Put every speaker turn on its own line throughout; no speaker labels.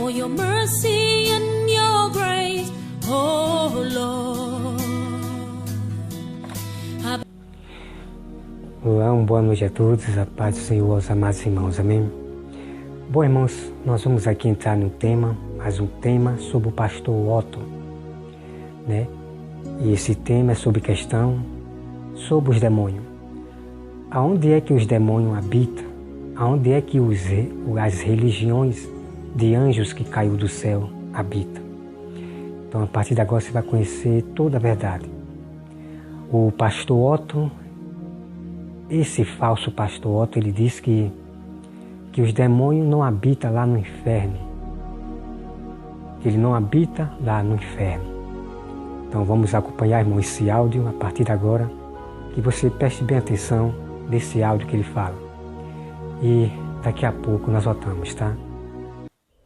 for your mercy and your grace, oh Lord.
Olá, boa noite a todos, a paz do Senhor aos amados irmãos, amém? Bom, irmãos, nós vamos aqui entrar no tema, mais um tema sobre o pastor Otto, né? E esse tema é sobre questão, sobre os demônios. Aonde é que os demônios habitam? Aonde é que as religiões de anjos que caiu do céu habitam? Então, a partir de agora você vai conhecer toda a verdade. O pastor Otto, esse falso pastor Otto, ele diz que os demônios não habitam lá no inferno. Ele não habita lá no inferno. Então vamos acompanhar, irmão, esse áudio a partir de agora, que você preste bem atenção nesse áudio que ele fala. E daqui a pouco nós voltamos, tá?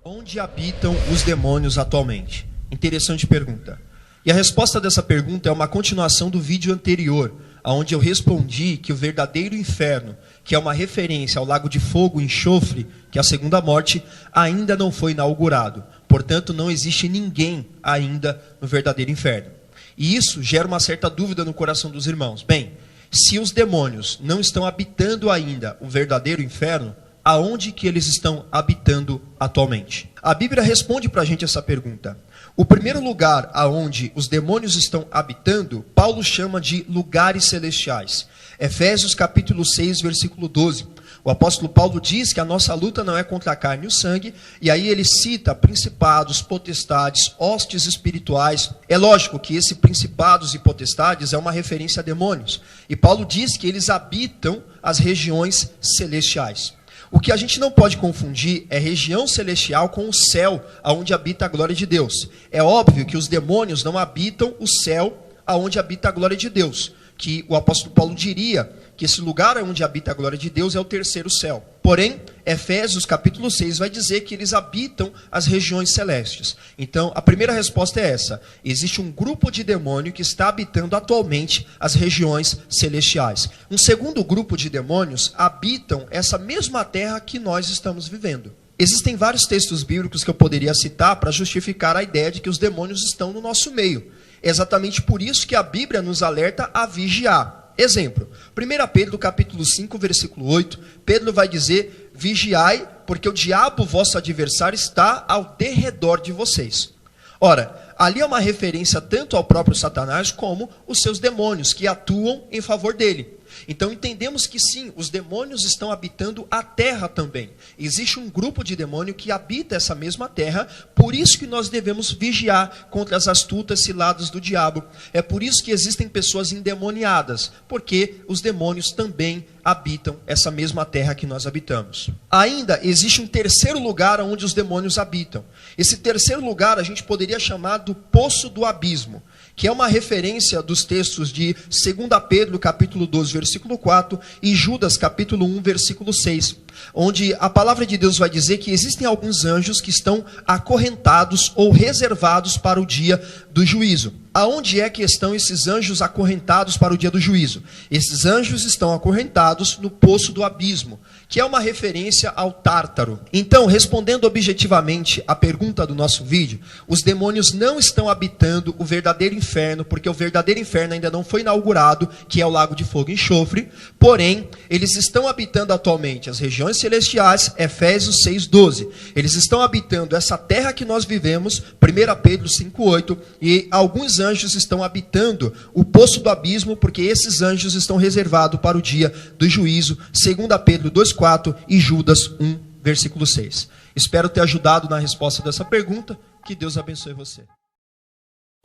Onde habitam os demônios atualmente? Interessante pergunta. E a resposta dessa pergunta é uma continuação do vídeo anterior, onde eu respondi que o verdadeiro inferno, que é uma referência ao lago de fogo e enxofre, que é a segunda morte, ainda não foi inaugurado. Portanto, não existe ninguém ainda no verdadeiro inferno. E isso gera uma certa dúvida no coração dos irmãos. Bem, se os demônios não estão habitando ainda o verdadeiro inferno, aonde que eles estão habitando atualmente? A Bíblia responde para a gente essa pergunta. O primeiro lugar aonde os demônios estão habitando, Paulo chama de lugares celestiais. Efésios capítulo 6, versículo 12. O apóstolo Paulo diz que a nossa luta não é contra a carne e o sangue, e aí ele cita principados, potestades, hostes espirituais. É lógico que esses principados e potestades é uma referência a demônios. E Paulo diz que eles habitam as regiões celestiais. O que a gente não pode confundir é região celestial com o céu, aonde habita a glória de Deus. É óbvio que os demônios não habitam o céu, aonde habita a glória de Deus. Que o apóstolo Paulo diria que esse lugar onde habita a glória de Deus é o terceiro céu. Porém, Efésios capítulo 6 vai dizer que eles habitam as regiões celestes. Então, a primeira resposta é essa. Existe um grupo de demônio que está habitando atualmente as regiões celestiais. Um segundo grupo de demônios habitam essa mesma terra que nós estamos vivendo. Existem vários textos bíblicos que eu poderia citar para justificar a ideia de que os demônios estão no nosso meio. É exatamente por isso que a Bíblia nos alerta a vigiar. Exemplo, 1 Pedro capítulo 5, versículo 8, Pedro vai dizer, vigiai, porque o diabo, vosso adversário, está ao derredor de vocês. Ora, ali é uma referência tanto ao próprio Satanás como os seus demônios, que atuam em favor dele. Então entendemos que sim, os demônios estão habitando a terra também. Existe um grupo de demônio que habita essa mesma terra, por isso que nós devemos vigiar contra as astutas ciladas do diabo. É por isso que existem pessoas endemoniadas, porque os demônios também habitam essa mesma terra que nós habitamos. Ainda existe um terceiro lugar onde os demônios habitam. Esse terceiro lugar a gente poderia chamar do Poço do Abismo, que é uma referência dos textos de 2 Pedro capítulo 12, versículo 4 e Judas capítulo 1, versículo 6, onde a palavra de Deus vai dizer que existem alguns anjos que estão acorrentados ou reservados para o dia do juízo. Aonde é que estão esses anjos acorrentados para o dia do juízo? Esses anjos estão acorrentados no Poço do Abismo, que é uma referência ao Tártaro. Então, respondendo objetivamente a pergunta do nosso vídeo, os demônios não estão habitando o verdadeiro inferno, porque o verdadeiro inferno ainda não foi inaugurado, que é o lago de fogo e enxofre, porém, eles estão habitando atualmente as regiões celestiais, Efésios 6:12. Eles estão habitando essa terra que nós vivemos, 1 Pedro 5:8, e alguns anjos estão habitando o Poço do Abismo, porque esses anjos estão reservados para o dia do juízo, 2 Pedro 2:4 e Judas 1, versículo 6. Espero ter ajudado na resposta dessa pergunta. Que Deus abençoe você.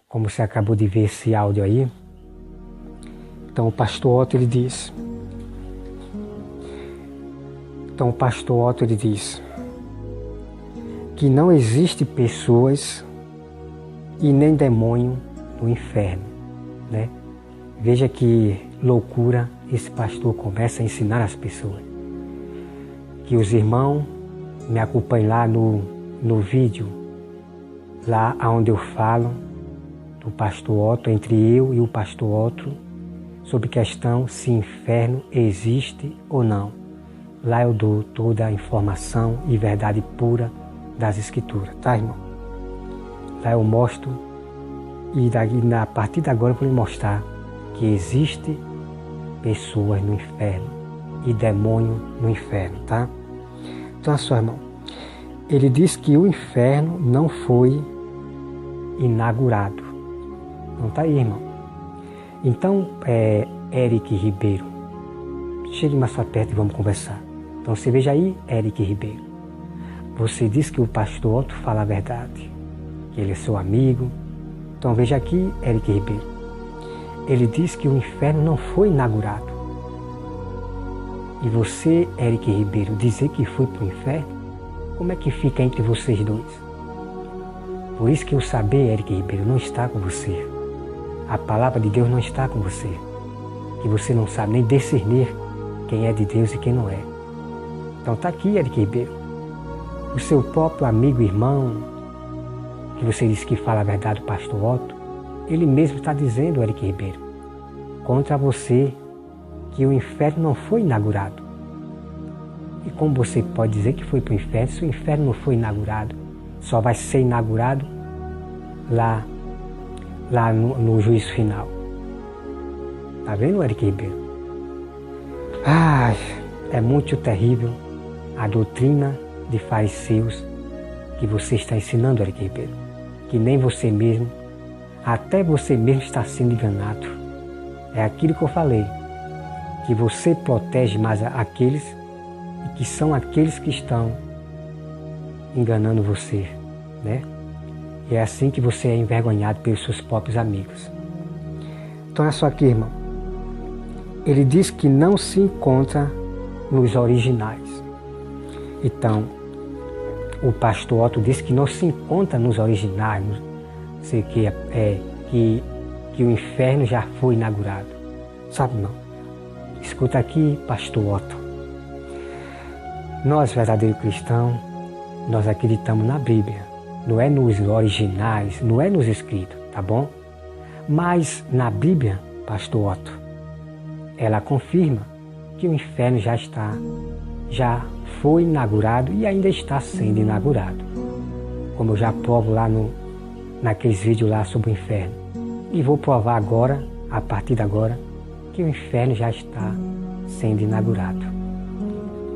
Como você acabou de ver esse áudio aí, então o pastor Otto ele diz que não existe pessoas e nem demônio no inferno, né? Veja que loucura esse pastor começa a ensinar as pessoas. Que os irmãos me acompanhem lá no vídeo, lá onde eu falo do pastor Otto, entre eu e o pastor Otto, sobre questão se inferno existe ou não. Lá eu dou toda a informação e verdade pura das Escrituras, tá, irmão? Lá eu mostro, e a partir de agora eu vou lhe mostrar que existe pessoas no inferno e demônio no inferno, tá? Então, olha só, irmão, ele diz que o inferno não foi inaugurado. Não tá aí, irmão? Então, Eric Ribeiro, chegue mais pra perto e vamos conversar. Então, você veja aí, Eric Ribeiro. Você diz que o pastor Otto fala a verdade, que ele é seu amigo. Então, veja aqui, Eric Ribeiro. Ele diz que o inferno não foi inaugurado. E você, Eric Ribeiro, dizer que foi para o inferno, como é que fica entre vocês dois? Por isso que o saber, Eric Ribeiro, não está com você. A palavra de Deus não está com você. Que você não sabe nem discernir quem é de Deus e quem não é. Então está aqui, Eric Ribeiro. O seu próprio amigo, irmão, que você disse que fala a verdade, o pastor Otto, ele mesmo está dizendo, Eric Ribeiro, contra você, que o inferno não foi inaugurado. E como você pode dizer que foi para o inferno, se o inferno não foi inaugurado, só vai ser inaugurado lá no juízo final. Tá vendo, Eric Ribeiro? É muito terrível a doutrina de fariseus que você está ensinando, Eric Ribeiro. Que nem você mesmo, até você mesmo está sendo enganado. É aquilo que eu falei, que você protege mais aqueles e que são aqueles que estão enganando você, né? E é assim que você é envergonhado pelos seus próprios amigos. Então é só aqui, irmão. Ele diz que não se encontra nos originais. Então, o pastor Otto diz que não se encontra nos originais, sei que o inferno já foi inaugurado. Sabe, não? Escuta aqui, pastor Otto. Nós, verdadeiros cristãos, nós acreditamos na Bíblia. Não é nos originais, não é nos escritos, tá bom? Mas na Bíblia, pastor Otto, ela confirma que o inferno já foi inaugurado e ainda está sendo inaugurado. Como eu já provo lá naqueles vídeos lá sobre o inferno. E vou provar agora, a partir de agora, que o inferno já está sendo inaugurado.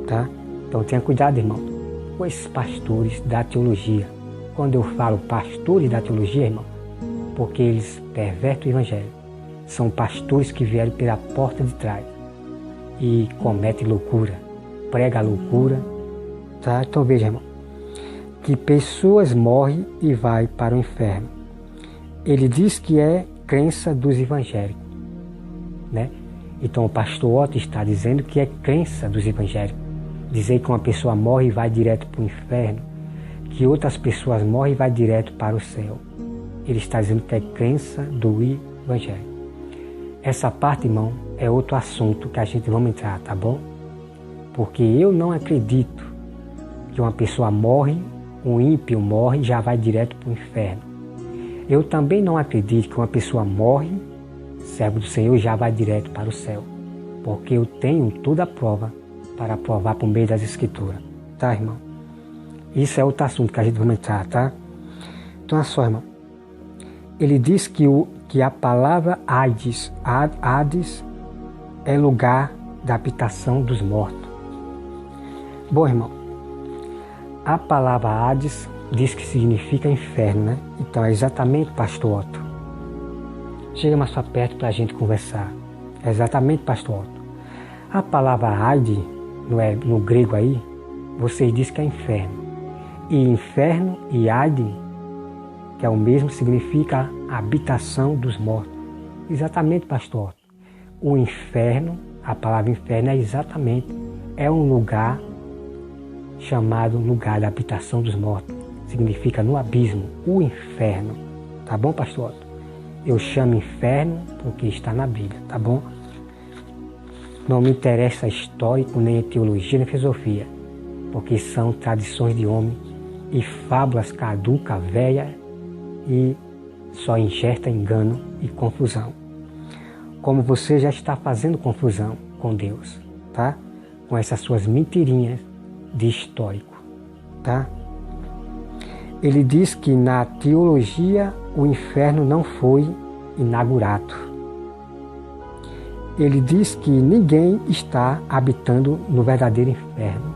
Tá? Então tenha cuidado, irmão, com esses pastores da teologia. Quando eu falo pastores da teologia, irmão, porque eles pervertem o evangelho. São pastores que vieram pela porta de trás e cometem loucura, pregam a loucura. Tá? Então veja, irmão, que pessoas morrem e vai para o inferno. Ele diz que é crença dos evangélicos, né? Então o pastor Otto está dizendo que é crença dos evangélicos. Dizer que uma pessoa morre e vai direto para o inferno, que outras pessoas morrem e vai direto para o céu. Ele está dizendo que é crença do evangelho. Essa parte, irmão, é outro assunto que a gente vamos entrar, tá bom? Porque eu não acredito que uma pessoa morre, um ímpio morre e já vai direto para o inferno. Eu também não acredito que uma pessoa morre, servo do Senhor, e já vai direto para o céu. Porque eu tenho toda a prova para provar por meio das Escrituras. Tá, irmão? Isso é outro assunto que a gente vai entrar, tá? Então, é só, irmão. Ele diz que a palavra Hades é lugar da habitação dos mortos. Bom, irmão, a palavra Hades diz que significa inferno, né? Então é exatamente, pastor Otto. Chega mais para perto para a gente conversar. É exatamente, pastor Otto. A palavra Hades, no grego aí, vocês dizem que é inferno. E inferno e Hades, que é o mesmo, significa habitação dos mortos. Exatamente, pastor Otto. O inferno, a palavra inferno é um lugar chamado lugar da habitação dos mortos. Significa no abismo, o inferno. Tá bom, pastor Otto? Eu chamo inferno porque está na Bíblia, tá bom? Não me interessa histórico, nem a teologia, nem a filosofia, porque são tradições de homem e fábulas caduca, velha e só injeta engano e confusão. Como você já está fazendo confusão com Deus, tá? Com essas suas mentirinhas de histórico, tá? ele diz que na teologia o inferno não foi inaugurado. Ele diz que ninguém está habitando no verdadeiro inferno.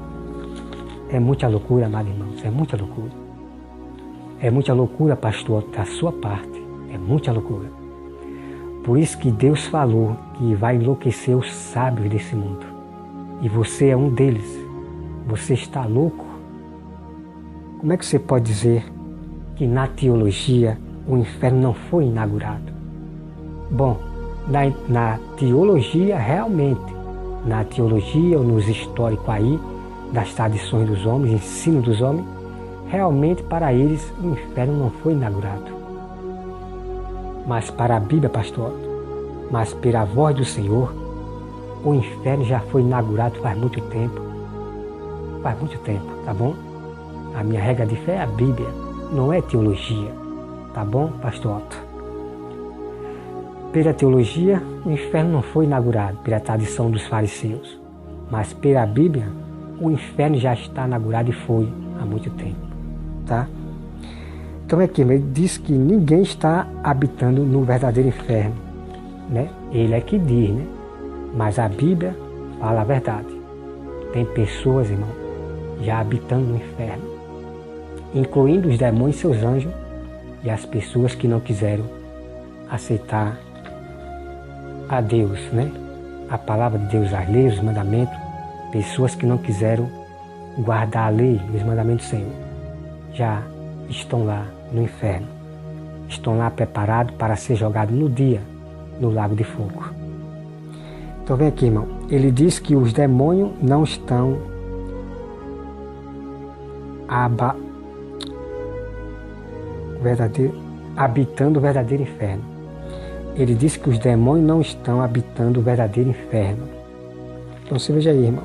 É muita loucura, amados irmãos, é muita loucura. É muita loucura, pastor, da sua parte. É muita loucura. Por isso que Deus falou que vai enlouquecer os sábios desse mundo. E você é um deles. Você está louco? Como é que você pode dizer que na teologia o inferno não foi inaugurado? Bom, na teologia realmente, na teologia ou nos históricos aí, das tradições dos homens, ensino dos homens, realmente para eles o inferno não foi inaugurado. Mas para a Bíblia, pastor, mas pela voz do Senhor, o inferno já foi inaugurado faz muito tempo. Faz muito tempo, tá bom? A minha regra de fé é a Bíblia, não é teologia. Tá bom, pastor Otto? Pela teologia, o inferno não foi inaugurado pela tradição dos fariseus. Mas pela Bíblia, o inferno já está inaugurado e foi há muito tempo. Tá? Então aqui, ele diz que ninguém está habitando no verdadeiro inferno. Né? Ele é que diz, né? Mas a Bíblia fala a verdade. Tem pessoas, irmão, já habitando no inferno, incluindo os demônios e seus anjos e as pessoas que não quiseram aceitar a Deus, né? A palavra de Deus, as leis, os mandamentos, pessoas que não quiseram guardar a lei e os mandamentos do Senhor, já estão lá no inferno, estão lá preparados para ser jogados no dia no lago de fogo. Então vem aqui, irmão, ele diz que os demônios não estão habitando o verdadeiro inferno. Ele diz que os demônios não estão habitando o verdadeiro inferno. Então você veja aí, irmão.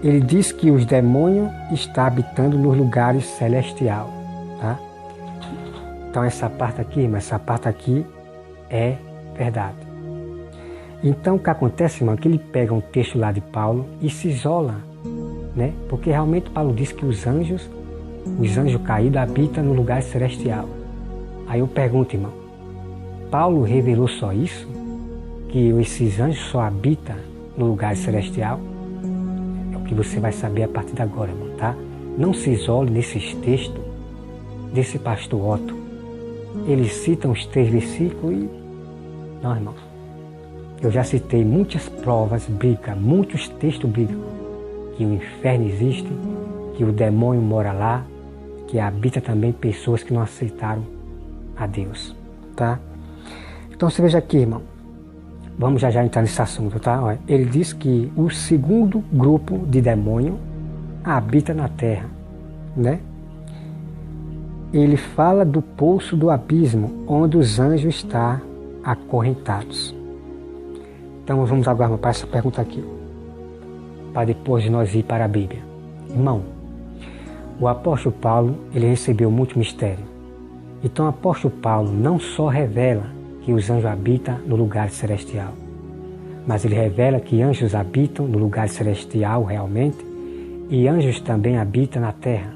Ele diz que os demônios estão habitando nos lugares celestiais. Tá? Então essa parte aqui, irmão, essa parte aqui é verdade. Então o que acontece, irmão, é que ele pega um texto lá de Paulo e se isola, né? Porque realmente Paulo diz que os anjos caídos habitam no lugar celestial. Aí eu pergunto, irmão, Paulo revelou só isso? Que esses anjos só habitam no lugar celestial? É o que você vai saber a partir de agora, irmão, tá? Não se isole nesses textos desse pastor Otto. Eles citam os 3 versículos e... Não, irmão. Eu já citei muitas provas bíblicas, muitos textos bíblicos, que o inferno existe, que o demônio mora lá, que habita também pessoas que não aceitaram a Deus, tá? Então você veja aqui, irmão, vamos já entrar nesse assunto, tá? Olha, ele diz que o segundo grupo de demônio habita na terra, né? Ele fala do poço do abismo, onde os anjos estão acorrentados. Então vamos agora para essa pergunta aqui, para depois de nós ir para a Bíblia. Irmão, o apóstolo Paulo, ele recebeu muito mistério. Então o apóstolo Paulo não só revela que os anjos habitam no lugar celestial, mas ele revela que anjos habitam no lugar celestial realmente, e anjos também habitam na terra.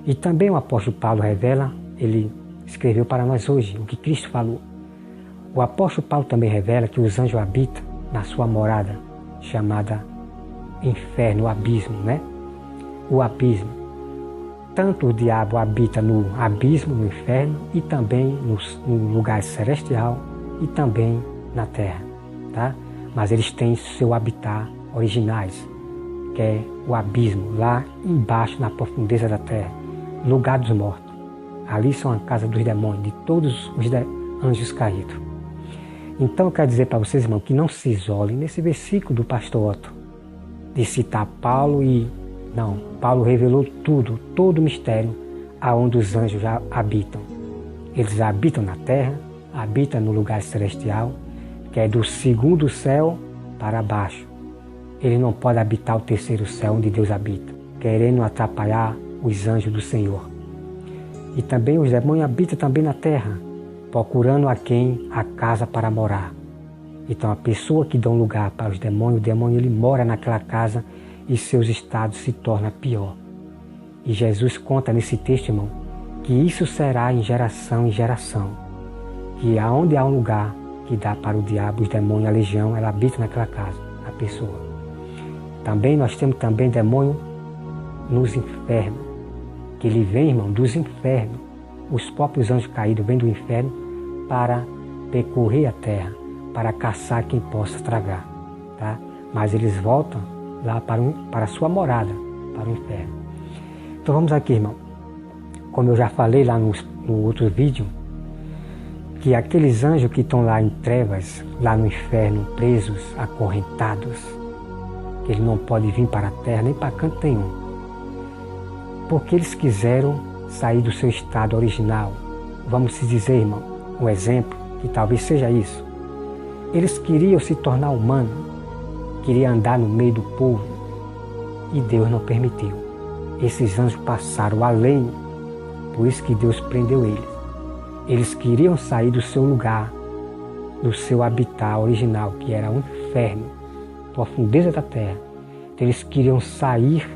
E também o apóstolo Paulo revela, ele escreveu para nós hoje o que Cristo falou. O apóstolo Paulo também revela que os anjos habitam na sua morada, chamada inferno, o abismo, né? O abismo. Tanto o diabo habita no abismo, no inferno, e também no lugar celestial, e também na terra, tá? Mas eles têm seu habitat originais, que é o abismo, lá embaixo, na profundeza da terra, lugar dos mortos. Ali são a casa dos demônios, de todos os anjos caídos. Então eu quero dizer para vocês, irmão, que não se isolem nesse versículo do pastor Otto, de citar Paulo e... Não, Paulo revelou tudo, todo o mistério aonde os anjos já habitam. Eles habitam na terra, habitam no lugar celestial, que é do segundo céu para baixo. Ele não pode habitar o terceiro céu onde Deus habita, querendo atrapalhar os anjos do Senhor. E também os demônios habitam também na terra, procurando a quem a casa para morar. Então a pessoa que dá um lugar para os demônios, o demônio ele mora naquela casa e seus estados se tornam pior. E Jesus conta nesse texto, irmão, que isso será em geração, que aonde há um lugar que dá para o diabo, os demônios, a legião, ela habita naquela casa, a pessoa. Também nós temos também demônio nos infernos, que ele vem, irmão, dos infernos. Os próprios anjos caídos vêm do inferno para percorrer a terra, para caçar quem possa tragar, tá? Mas eles voltam lá para a sua morada, para o inferno. Então vamos aqui, irmão. Como eu já falei lá no outro vídeo, que aqueles anjos que estão lá em trevas, lá no inferno, presos, acorrentados, que eles não podem vir para a terra, nem para canto nenhum, porque eles quiseram sair do seu estado original. Vamos se dizer, irmão, um exemplo, que talvez seja isso. Eles queriam se tornar humanos, queriam andar no meio do povo, e Deus não permitiu. Esses anjos passaram além, por isso que Deus prendeu eles. Eles queriam sair do seu lugar, do seu habitat original, que era o inferno, profundeza da terra. Então, eles queriam sair,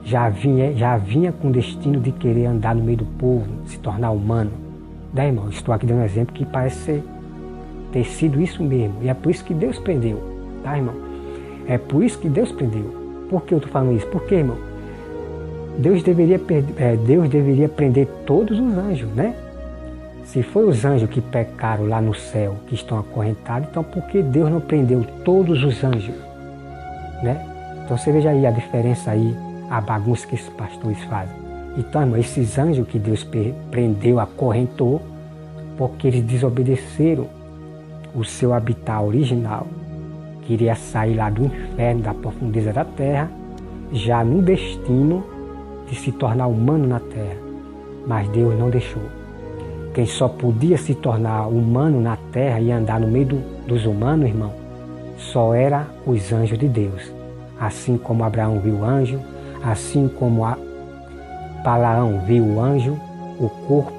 já vinha com o destino de querer andar no meio do povo, se tornar humano. Daí, irmão, estou aqui dando um exemplo que parece ter sido isso mesmo. E é por isso que Deus prendeu, tá, irmão? É por isso que Deus prendeu. Por que eu estou falando isso? Porque, irmão, Deus deveria prender todos os anjos, né? Se foi os anjos que pecaram lá no céu, que estão acorrentados, então por que Deus não prendeu todos os anjos, né? Então você veja aí a diferença aí, a bagunça que esses pastores fazem. Então, irmão, esses anjos que Deus prendeu, acorrentou, porque eles desobedeceram o seu habitat original, queria sair lá do inferno, da profundeza da terra, já no destino de se tornar humano na terra. Mas Deus não deixou. Quem só podia se tornar humano na terra e andar no meio dos humanos, irmão, só era os anjos de Deus. Assim como Abraão viu o anjo, assim como Balaão viu o anjo, o corpo,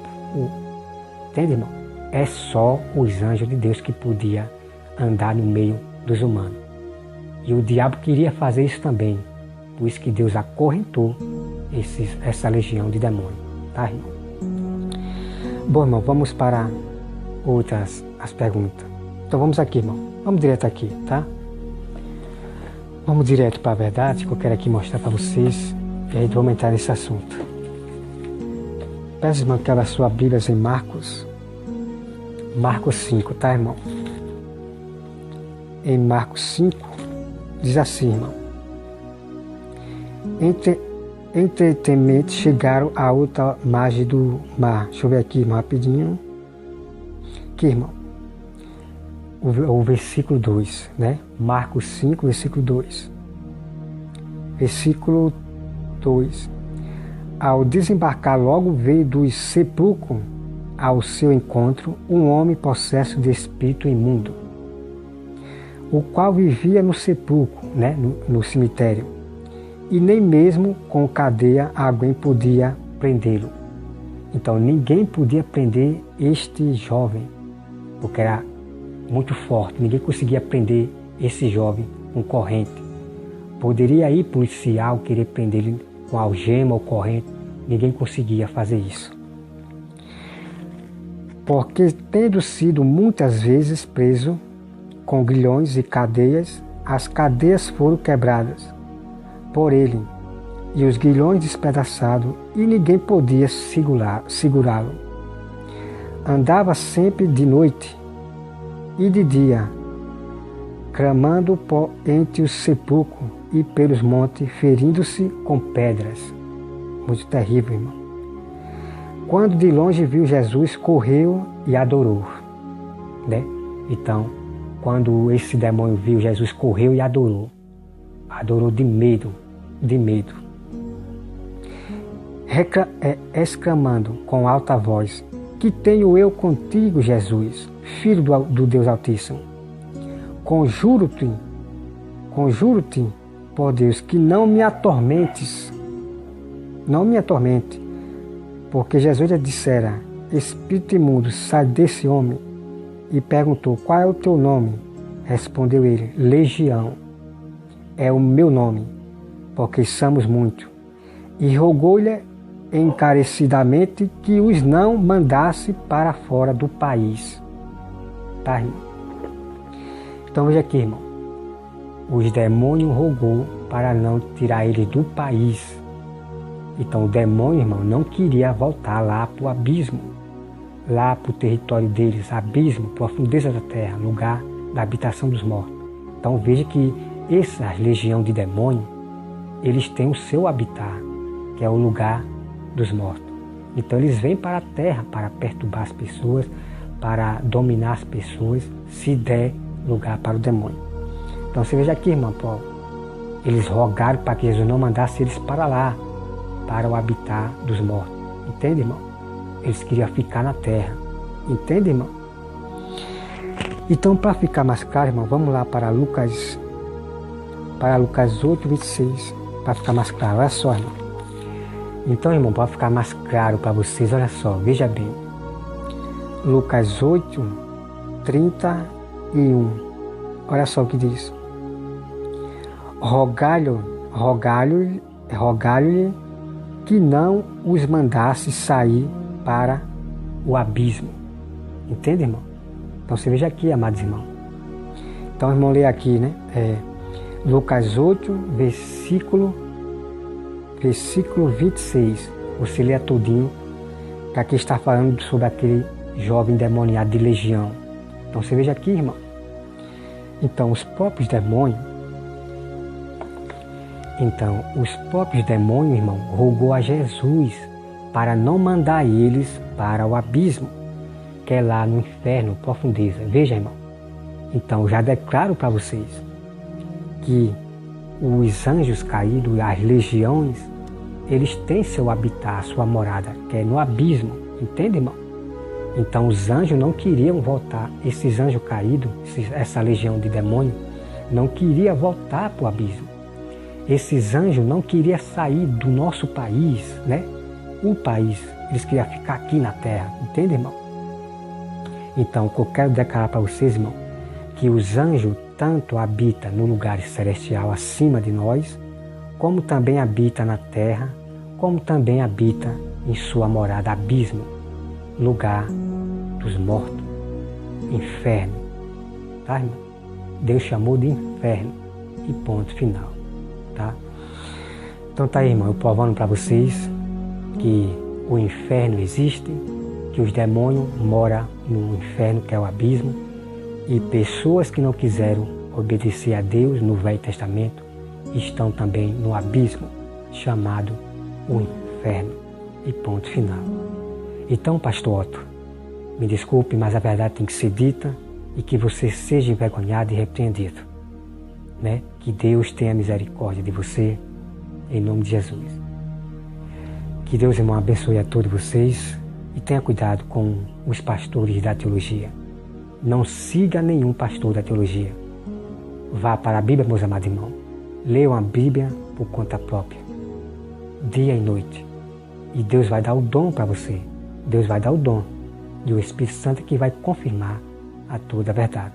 entende, irmão? É só os anjos de Deus que podia andar no meio dos humanos. E o diabo queria fazer isso também. Por isso que Deus acorrentou essa legião de demônios, tá, irmão? Bom, irmão, vamos para as perguntas. Então vamos aqui, irmão. Vamos direto aqui, tá? Vamos direto para a verdade, que eu quero aqui mostrar para vocês. E aí vamos entrar nesse assunto. Peço, irmão, que abra sua Bíblia em Marcos 5, tá, irmão? Em Marcos 5, diz assim, irmão. Entretanto, chegaram à outra margem do mar. Deixa eu ver aqui, irmão, rapidinho. Aqui, irmão. O versículo 2, né? Marcos 5, versículo 2. Versículo 2. Ao desembarcar, logo veio do sepulcro ao seu encontro um homem possesso de espírito imundo, o qual vivia no sepulcro, né? no cemitério. E nem mesmo com cadeia alguém podia prendê-lo. Então ninguém podia prender este jovem, porque era muito forte. Ninguém conseguia prender esse jovem com corrente. Poderia ir policial querer prender ele com algema ou corrente. Ninguém conseguia fazer isso. Porque tendo sido muitas vezes preso com grilhões e cadeias, as cadeias foram quebradas por ele, e os grilhões despedaçados, e ninguém podia segurá-lo. Andava sempre de noite e de dia, clamando entre os sepulcros e pelos montes, ferindo-se com pedras. Muito terrível, irmão. Quando de longe viu Jesus, correu e adorou, né? Então, quando esse demônio viu Jesus, correu e adorou. Adorou de medo, exclamando com alta voz: que tenho eu contigo, Jesus, Filho do Deus Altíssimo? Conjuro-te, por Deus, que não me atormente, porque Jesus lhe dissera: espírito imundo, sai desse homem. E perguntou: qual é o teu nome? Respondeu ele: Legião é o meu nome, porque somos muitos. e rogou-lhe encarecidamente que os não mandasse para fora do país. Tá, irmão? Então veja aqui, irmão. Os demônios rogou para não tirar eles do país. Então o demônio, irmão, não queria voltar lá para o abismo, lá para o território deles, abismo, profundeza da terra, lugar da habitação dos mortos. Então veja que essa legião de demônios, eles têm o seu habitat, que é o lugar dos mortos. Então eles vêm para a terra para perturbar as pessoas, para dominar as pessoas, se der lugar para o demônio. Então você veja aqui, irmão, eles rogaram para que Jesus não mandasse eles para lá, para o habitat dos mortos. Entende, irmão? Eles queriam ficar na terra. Entende, irmão? Então, para ficar mais claro, irmão, vamos lá para Lucas 8, 26, para ficar mais claro. Olha só, irmão. Então, irmão, para ficar mais claro para vocês, olha só, veja bem. Lucas 8, 31. Olha só o que diz. Rogai-lhe que não os mandasse sair para o abismo. Entende, irmão? Então você veja aqui, amados irmãos. Então, irmão, lê aqui, né? Lucas 8, versículo 26. Você lê todinho, que aqui está falando sobre aquele jovem endemoniado de legião. Então você veja aqui, irmão. Então os próprios demônios, irmão, rogou a Jesus para não mandar eles para o abismo, que é lá no inferno, profundeza. Veja, irmão. Então já declaro para vocês que os anjos caídos, as legiões, eles têm seu habitat, sua morada, que é no abismo. Entende, irmão? Então os anjos não queriam voltar, esses anjos caídos, essa legião de demônios, não queria voltar para o abismo. Esses anjos não queriam sair do nosso país, né? O país, eles queriam ficar aqui na terra. Entende, irmão? Então, o que eu quero declarar para vocês, irmão, que os anjos tanto habitam no lugar celestial acima de nós, como também habitam na terra, como também habitam em sua morada, abismo, lugar dos mortos, inferno. Tá, irmão? Deus chamou de inferno e ponto final. Tá? Então tá aí, irmão, eu provando para vocês que o inferno existe, que os demônios moram no inferno, que é o abismo, e pessoas que não quiseram obedecer a Deus no Velho Testamento estão também no abismo, chamado o inferno, e ponto final. Então, pastor Otto, me desculpe, mas a verdade tem que ser dita e que você seja envergonhado e repreendido, né? Que Deus tenha misericórdia de você, em nome de Jesus. Que Deus, irmão, abençoe a todos vocês e tenha cuidado com os pastores da teologia. Não siga nenhum pastor da teologia. Vá para a Bíblia, meus amados irmãos. Leiam a Bíblia por conta própria, dia e noite. E Deus vai dar o dom para você. Deus vai dar o dom e o Espírito Santo que vai confirmar a toda a verdade.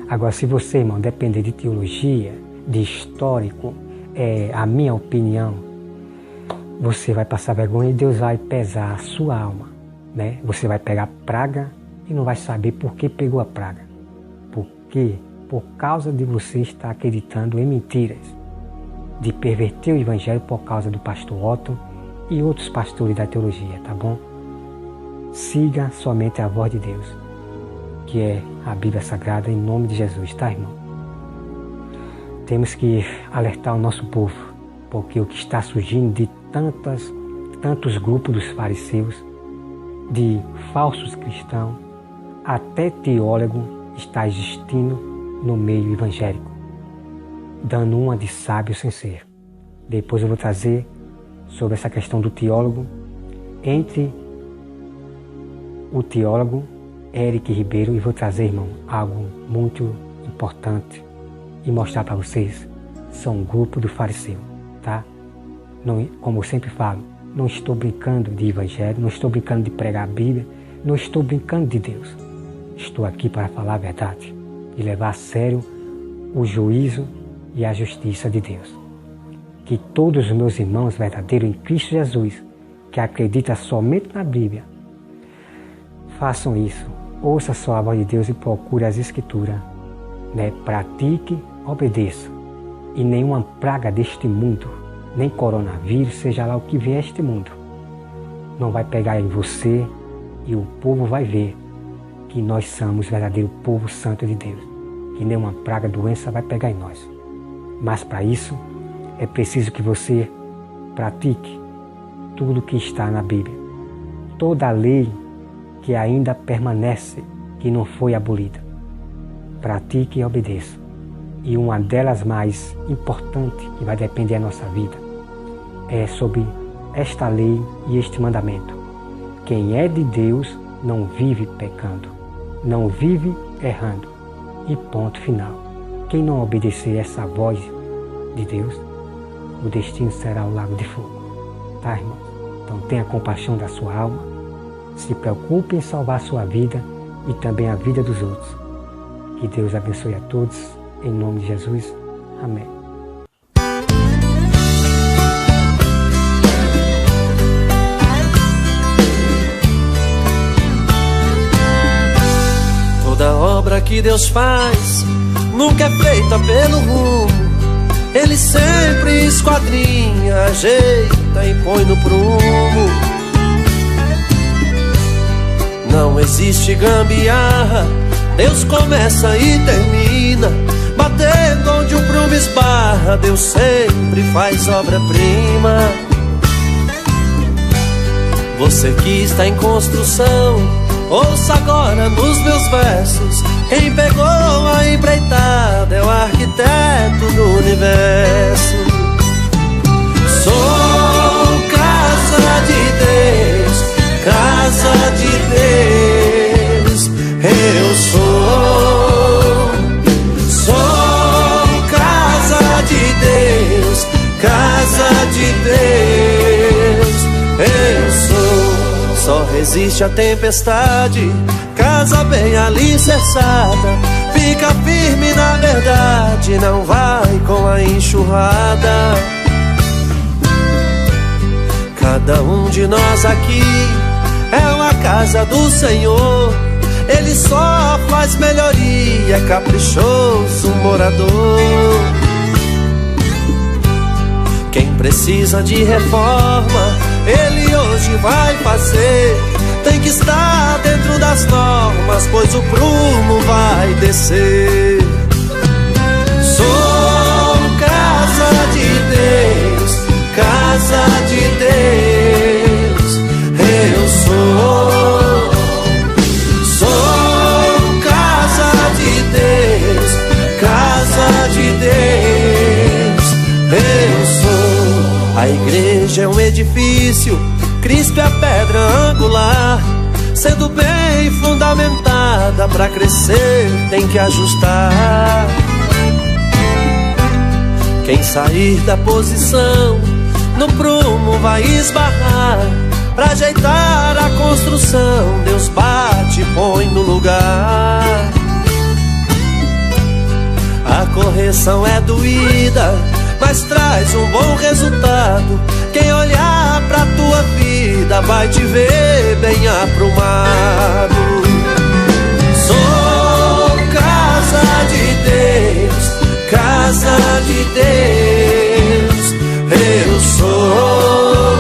Agora, se você, irmão, depender de teologia, de histórico, a minha opinião, você vai passar vergonha e Deus vai pesar a sua alma, né? Você vai pegar praga e não vai saber por que pegou a praga. Por quê? Por causa de você estar acreditando em mentiras, de perverter o Evangelho por causa do pastor Otto e outros pastores da teologia, tá bom? Siga somente a voz de Deus, que é a Bíblia Sagrada, em nome de Jesus, tá, irmão? Temos que alertar o nosso povo, porque o que está surgindo de tantos grupos dos fariseus, de falsos cristãos, até teólogo está existindo no meio evangélico, dando uma de sábio sem ser. Depois eu vou trazer sobre essa questão do teólogo, entre o teólogo Eric Ribeiro, e vou trazer, irmão, algo muito importante e mostrar para vocês. São um grupo do fariseu, tá? Não, como eu sempre falo, não estou brincando de evangelho, não estou brincando de pregar a Bíblia, não estou brincando de Deus. Estou aqui para falar a verdade e levar a sério o juízo e a justiça de Deus. que todos os meus irmãos verdadeiros em Cristo Jesus, que acreditam somente na Bíblia, façam isso. Ouça só a voz de Deus e procure as Escrituras. Pratique, obedeça. E nenhuma praga deste mundo, nem coronavírus, seja lá o que vier este mundo, não vai pegar em você, e o povo vai ver que nós somos o verdadeiro povo santo de Deus. Que nenhuma praga, doença vai pegar em nós. Mas para isso, é preciso que você pratique tudo que está na Bíblia. Toda a lei que ainda permanece, que não foi abolida. Pratique e obedeça. E uma delas mais importante, que vai depender da nossa vida, é sobre esta lei e este mandamento. Quem é de Deus não vive pecando, não vive errando. E ponto final. Quem não obedecer essa voz de Deus, o destino será o lago de fogo. Tá, irmãos? Então tenha compaixão da sua alma, se preocupe em salvar a sua vida e também a vida dos outros. Que Deus abençoe a todos, em nome de Jesus. Amém.
Toda obra que Deus faz nunca é feita pelo rumo. Ele sempre esquadrinha, ajeita e põe no prumo. Não existe gambiarra, Deus começa e termina. Batendo onde o prumo esbarra, Deus sempre faz obra-prima. Você que está em construção, ouça agora nos meus versos. Quem pegou a empreitada é o arquiteto do universo. Sou casa de Deus, casa de Deus. Eu sou casa de Deus, casa de Deus. Eu sou. Só resiste a tempestade, casa bem alicerçada. Fica firme na verdade, não vai com a enxurrada. Cada um de nós aqui é uma casa do Senhor. Ele só faz melhoria, caprichoso morador. Quem precisa de reforma, Ele hoje vai fazer. Tem que estar dentro das normas, pois o prumo vai descer. Sou casa de Deus, casa de Deus. Eu sou casa de Deus, casa de Deus. Eu sou. A igreja é um edifício, Cristo é a pedra angular. Sendo bem fundamentada, pra crescer tem que ajustar. Quem sair da posição, no prumo vai esbarrar. Pra ajeitar a construção, Deus bate e põe no lugar. A correção é doída, mas traz um bom resultado. Quem olhar pra tua vida vai te ver bem aprumado. Sou casa de Deus, casa de Deus. Eu sou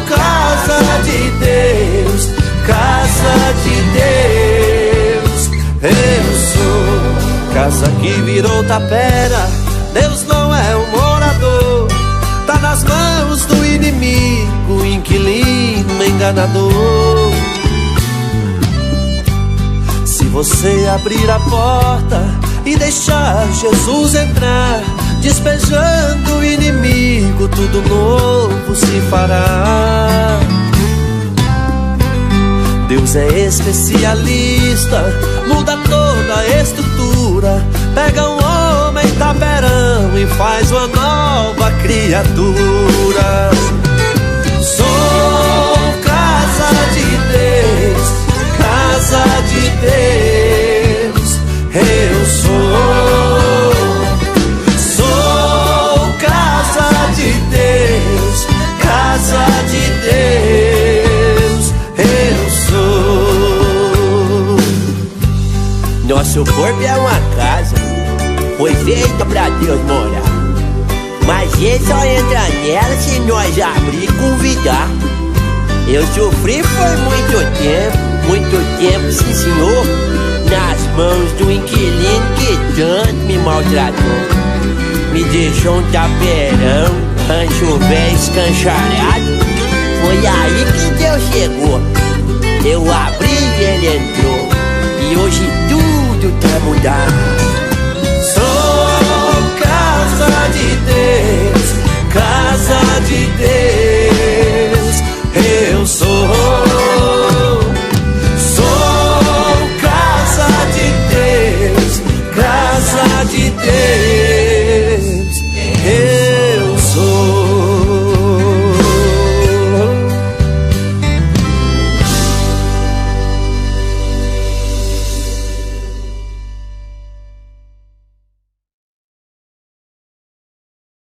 casa de Deus, casa de Deus. Eu sou. Casa que virou tapera, Deus não é um morador. Tá nas mãos do inimigo, inquilino, enganador. Se você abrir a porta e deixar Jesus entrar, despejando o inimigo, tudo novo se fará. Deus é especialista, muda toda a estrutura. Pega um homem taperão e faz uma nova criatura. Sou casa de Deus, casa de Deus. Eu sou
corpo é uma casa, foi feita pra Deus morar. Mas ele só entra nela se nós abrir e convidar. Eu sofri foi muito tempo, sim senhor, nas mãos do inquilino que tanto me maltratou. Me deixou um taperão, rancho velho escancharado. Foi aí que Deus chegou, eu abri e ele entrou. E hoje tudo tá mudado.
Sou casa de Deus, casa